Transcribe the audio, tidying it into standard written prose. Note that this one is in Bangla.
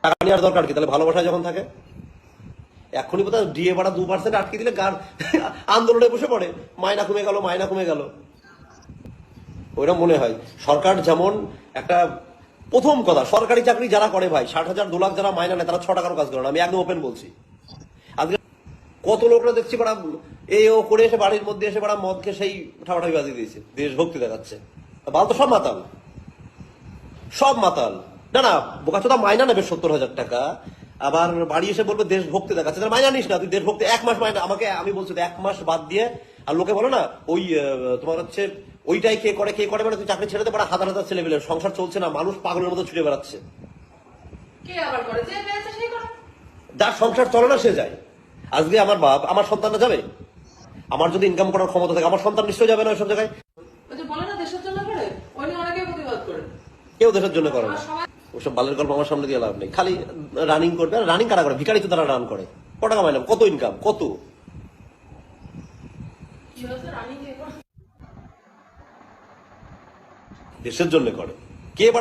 টাকা নেওয়ার দরকার কি? তাহলে ভালোবাসায় যখন থাকে এখনই বোধহয় ডিএ ভাড়া 2% আটকে দিলে গার আন্দোলনে বসে পড়ে, মাইনা কমে গেল, মাইনা কমে গেল। ওইরকম মনে হয় সরকার যেমন একটা, প্রথম কথা সরকারি চাকরি যারা করে ভাই 60,000 2 লাখ যারা মাইনা নেয় তারা 6 টাকারও কাজ করে না, আমি একদম ওপেন বলছি। আজকে কত লোকরা দেখছি বাড়া এই ও করে এসে বাড়ির মধ্যে এসে বাড়া মদ খেয়ে সেই ঠাপাঠাপি বাজিয়ে দিয়েছে, দেশভক্তি দেখাচ্ছে। বাল তো সব মাতাল, সব মাতাল। না না, বোকাচোদা মাইনা নেবে 70,000 টাকা, আবার বাড়ি এসে বলবে দেশভক্তি দেখাচ্ছে। তাহলে মাইনা নিস না, তুই দেশভক্তি 1 মাস মাইনা আমাকে, আমি বলছি 1 মাস বাদ দিয়ে। আর লোকে বলো না ওই তোমার হচ্ছে ওইটাই কে করে মানে তুই চাকরি ছেড়ে দে, বড় হাজার হাজার ছেলে পেলে সংসার চলছে না, মানুষ পাগলের মতো ছুটে বেড়াচ্ছে। কে আবার করে? যে পেয়েছে সেই করে। যার সংসার চলে না সে যায়। আজকে আমার বাপ, আমার সন্তানরা যাবে? আমার যদি ইনকাম করার ক্ষমতা থাকে আমার সন্তান নিশ্চয়ই যাবে না ওইসব জায়গায়। ওই যে বলে না দেশের জন্য করে, ওই নিয়ে অনেকে প্রতিবাদ করে। কেউ দেশের জন্য করে না। আর সবাই ওসব বালের গল্প আমার সামনে দিয়ে লাভ নেই। খালি রানিং করবে, আর রানিং কারা করে? ভিখারি তো তারা রান করে। কত টাকা মাইনা, কত ইনকাম, কত? কি হয়েছে রানী কে করে? দেশের জন্য করে কে?